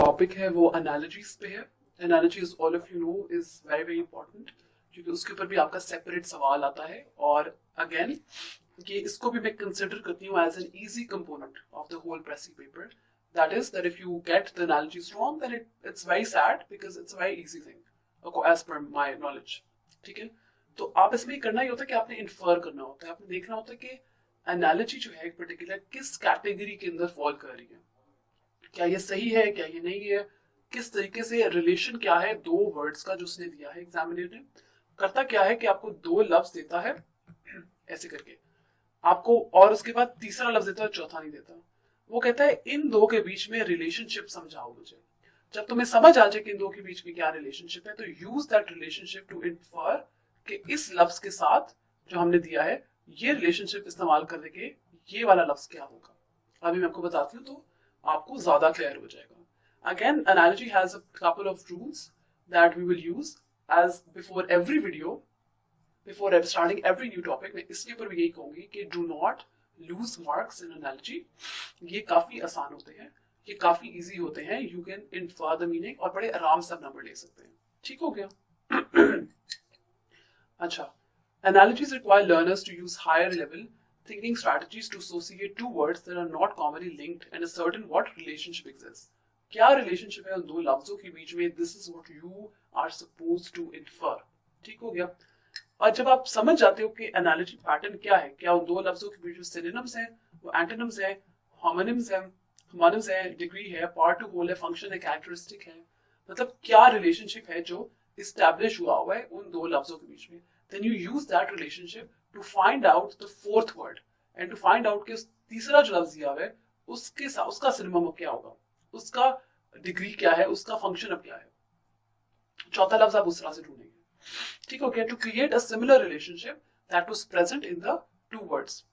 Topic है वो analogies पे है। Analogies all of you know is very very important, क्योंकि उसके ऊपर भी आपका सेपरेट सवाल आता है। और अगेन ये इसको भी मैं कंसिडर करती हूँ as an easy component of the whole precis paper. That is that if you get the analogies wrong then it's very sad because it's very easy thing as per my knowledge. ठीक है, तो आप इसमें करना ही होता है कि आपने इन्फर करना होता है, आपने देखना होता है कि एनालॉजी जो है एक पर्टिकुलर किस कैटेगरी के अंदर फॉल कर रही है, क्या ये सही है, क्या ये नहीं है, किस तरीके से रिलेशन क्या है दो वर्ड्स का जो उसने दिया है। एग्जामिनेटर करता क्या है कि आपको दो लफ्ज देता है ऐसे करके आपको, और उसके बाद तीसरा लफ्ज देता है, चौथा नहीं देता। वो कहता है इन दो के बीच में रिलेशनशिप समझाओ मुझे। जब तुम्हें समझ आ जाए कि इन दो के बीच में क्या रिलेशनशिप है, तो use that relationship to infer कि इस लफ्ज के साथ जो हमने दिया है ये रिलेशनशिप इस्तेमाल करने के ये वाला लफ्ज क्या होगा। अभी मैं आपको बताती हूँ तो आपको ज्यादा क्लियर हो जाएगा। Again analogy has a couple of rules that we will use as before every video, before starting every new topic। मैं इसके ऊपर भी यही कहूंगी कि do not lose marks in analogy। ये काफी आसान होते हैं, ये काफी इजी होते हैं, you can infer the meaning और बड़े आराम से नंबर ले सकते हैं। ठीक हो गया? अच्छा, analogies require learners to use higher level thinking strategies to associate two words that are not commonly linked and ascertain what relationship exists। क्या रिलेशनशिप है उन दो लफ्जों के बीच में? This is what you are supposed to infer. ठीक हो गया? और जब आप समझ जाते हो कि एनालॉजी पैटर्न क्या है, क्या उन दो लफ्जों के बीच में सिनोनिम्स हैं, वो एंटोनिम्स हैं, होमोनिम्स हैं, होमोनिम्स है, डिग्री है, पार्ट टू होल है, फंक्शन है, कैरेक्टरिस्टिक है, मतलब क्या रिलेशनशिप है जो इस्टेब्लिश हुआ है उन दो लफ्जों के बीच में, then you use that relationship to find out the fourth word and to find out कि तीसरा जो लफ्ज दिया हुआ है उसके साथ उसका सिनोनिम क्या होगा, उसका डिग्री क्या है, उसका फंक्शन अब क्या है, चौथा लफ्ज आप उस तरह से ढूंढेंगे। ठीक हो गया? To create a similar relationship that was present in the two words.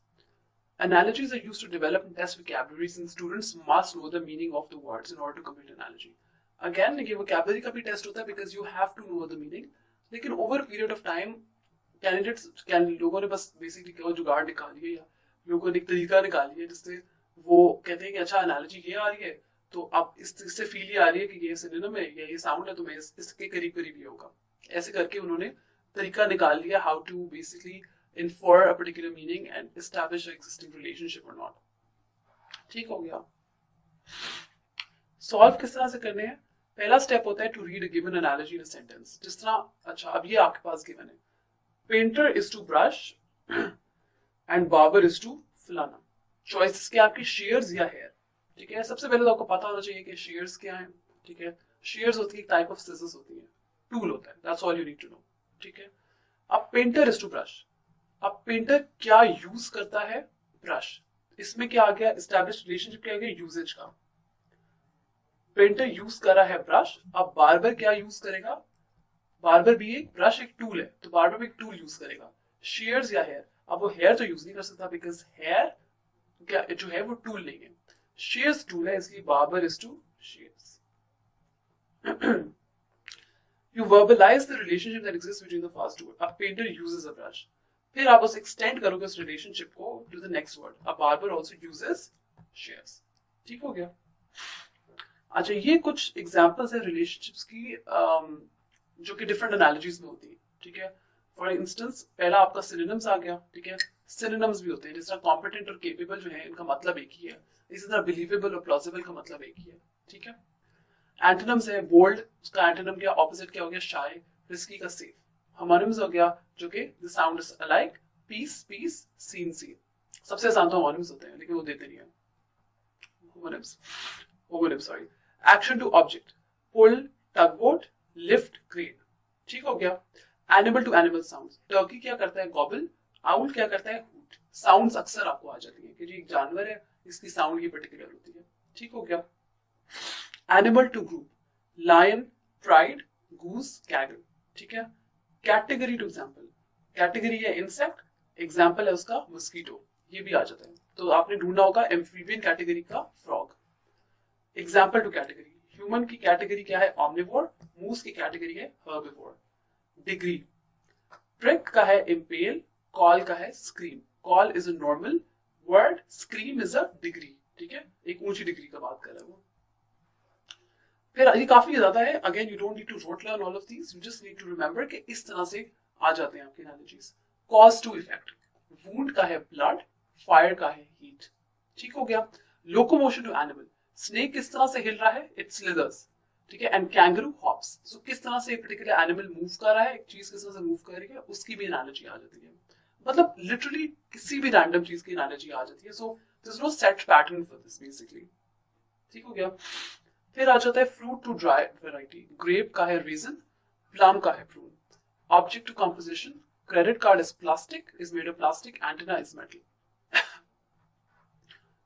Analogies are used to develop and test vocabulary since students must know the meaning of the words in order to complete analogy। Again, ये vocabulary का भी test होता है because you have to know the meaning, लेकिन over a period of time candidates लोगों ने बस basically जुगाड़ निकाल लिया या लोगों ने एक तरीका निकाल लिया जिससे वो कहते हैं कि अच्छा एनालॉजी ये आ रही है तो अब इससे फील ये आ रही है कि ये सिनोनिम है या ये साउंड है तो मैं इसके करीब करीब ही होगा। ऐसे करके उन्होंने तरीका निकाल लिया how to basically infer a particular meaning and establish existing relationship और नॉट। ठीक हो गया? सॉल्व किस तरह से करने हैं? पहला स्टेप होता है to read a given analogy in a sentence. जिस तरह, अच्छा अब ये आपके पास गिवन है, painter is to brush and barber is to फलाना। चॉइसेस क्या आपकी, शेयर्स या हेयर। ठीक है, सबसे पहले तो आपको पता होना चाहिए कि शेयर्स क्या है। ठीक है, शेयर्स होती है, टाइप ऑफ सिजर्स होती है, टूल होता है, that's all you need to know. ठीक है, अब पेंटर इज टू ब्रश, अब पेंटर क्या यूज करता है? ब्रश। इसमें क्या आ गया? एस्टैब्लिश रिलेशनशिप क्या आ गया? यूजेज का। पेंटर यूज कर रहा है ब्रश, अब बार्बर क्या यूज करेगा? बार्बर भी एक ब्रश एक टूल है तो बार्बर भी एक टूल यूज करेगा। शेयर्स या हेयर, अब वो हेयर तो यूज नहीं कर सकता बिकॉज हेयर क्या जो है वो टूल नहीं है, शेयर्स टूल है, इसलिए barber is to shears. You verbalise the relationship that exists between the first word. अब पेंटर यूजेस अ ब्रश, फिर आप उसे एक्सटेंड करोगे उस रिलेशनशिप को टू द नेक्स्ट वर्ड। अब बार्बर आल्सो यूजेस शेयर्स। ठीक हो गया? अच्छा, ये कुछ एग्जांपल्स है रिलेशनशिप्स की जो कि डिफरेंट एनालॉजीज में होती है। ठीक है, फॉर इंस्टेंस पहला आपका सिनोनिम्स आ गया। ठीक है, सिनोनिम्स भी होते हैं, जिस तरह कॉम्पिटेंट और केपेबल जो है इनका मतलब एक ही है, इसी तरह बिलीवेबल और प्लॉजिबल का मतलब एक ही है। ठीक है, एंटोनिम्स है, बोल्ड उसका एंटोनिम क्या, ऑपोजिट क्या हो गया? शाय। रिस्की का सेफ। होमोनिम्स हो गया जो कि the sound is alike, peace piece, scene seen. सबसे आसान तो होमोनिम्स होते हैं लेकिन वो देते नहीं है। Homonyms sorry. Action to object, pull, tugboat, lift, crane. ठीक हो गया? Animal to animal sounds, turkey क्या करता है? गॉबल। आउल क्या करता है? हूट। साउंड्स अक्सर आपको आ जाती है कि जी एक जानवर है इसकी साउंड ये पर्टिकुलर होती है। ठीक हो गया? Animal to group, lion, pride, goose, gaggle. ठीक है? कैटेगरी टू एग्जाम्पल, कैटेगरी है इंसेक्ट, एग्जाम्पल है उसका मस्कीटो, ये भी आ जाता है। तो आपने ढूंढना होगा एम्फीबियन कैटेगरी का frog. Example to category, human की कैटेगरी क्या है? ऑमनिवोर। मूस की कैटेगरी है हर्बिवोर। डिग्री, प्रिक का है इम्पेल, कॉल का है scream. Call is a normal word, scream is a degree. ठीक है, एक ऊंची डिग्री का बात कर रहा है वो। ये काफी ज्यादा है. Again you don't need to rote learn all of these, you just need to remember कि इस तरह से आ जाते हैं आपके analogies. Cause to effect, wound का है ब्लड, फायर का है हीट. ठीक हो गया. लोकोमोशन टू एनिमल, स्नेक किस तरह से हिल रहा है, इट स्लिदर्स. ठीक है. एंड कैंगरू हॉप्स, सो किस तरह से पर्टिकुलर एनिमल मूव कर रहा है, एक चीज किस तरह से मूव कर रही है, उसकी भी एनालॉजी आ जाती है. मतलब लिटरली किसी भी रैंडम चीज की एनालॉजी आ जाती है. So there is no set pattern for this basically. ठीक हो गया. फिर आ जाता है fruit to dry variety. Grape का है रीजन, प्लम का है prune. Object to composition, credit card is plastic, is made of plastic, antenna is metal.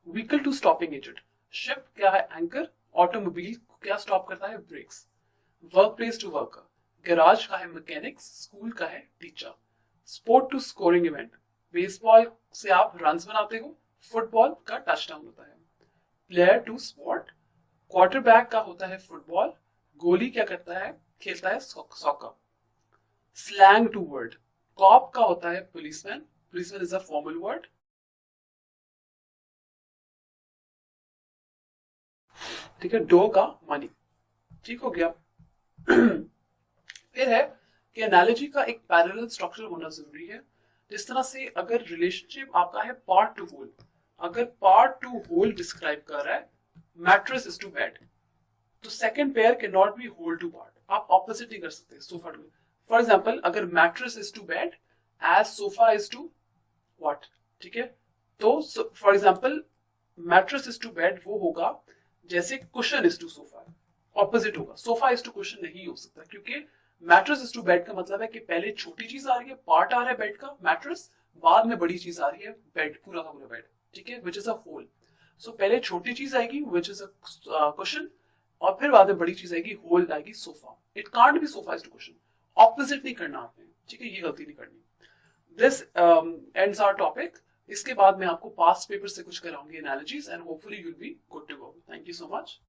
Vehicle to stopping agent, ship क्या है एंकर, ऑटोमोबाइल क्या स्टॉप करता है, brakes. Work place to worker, garage का है mechanic, school का है teacher. Sport to scoring event, baseball से आप रन्स बनाते हो, फुटबॉल का टचडाउन होता है. प्लेयर टू स्पोर्ट, क्वार्टरबैक का होता है फुटबॉल, गोली क्या करता है, खेलता है soccer. Slang to word, cop का होता है policeman, policeman is a formal word. ठीक है. डो का मनी. ठीक हो गया. फिर है कि एनालॉजी का एक पैरेलल स्ट्रक्चर होना जरूरी है. जिस तरह से अगर रिलेशनशिप आपका है पार्ट टू होल, अगर पार्ट टू होल डिस्क्राइब कर रहा है मैट्रेस इज टू बेड, तो second pair can not be whole to part. आप ऑपोजिट नहीं कर सकते सोफा टू. फॉर एग्जांपल अगर mattress is to bed as sofa is to what. ठीक है. तो for example mattress is to bed वो होगा जैसे cushion is to sofa. Opposite होगा. सोफा इज टू कुशन नहीं हो सकता, क्योंकि मैट्रेस इज टू बेड का मतलब है कि पहले छोटी चीज आ रही है, पार्ट आ रहा है बेड का मैट्रेस, बाद में बड़ी चीज आ रही है बेड, पूरा का पूरा बेड. ठीक है. Which is a whole. सो पहले छोटी चीज आएगी विच इज अ कुशन, और फिर बाद में बड़ी चीज आएगी, होल आएगी sofa. It can't be sofa is to cushion. Opposite नहीं करना आपने. ठीक है. ये गलती नहीं करनी. This ends our topic. इसके बाद मैं आपको पास्ट पेपर से कुछ कराऊंगी analogies, and hopefully you will be good to go. Thank you so much.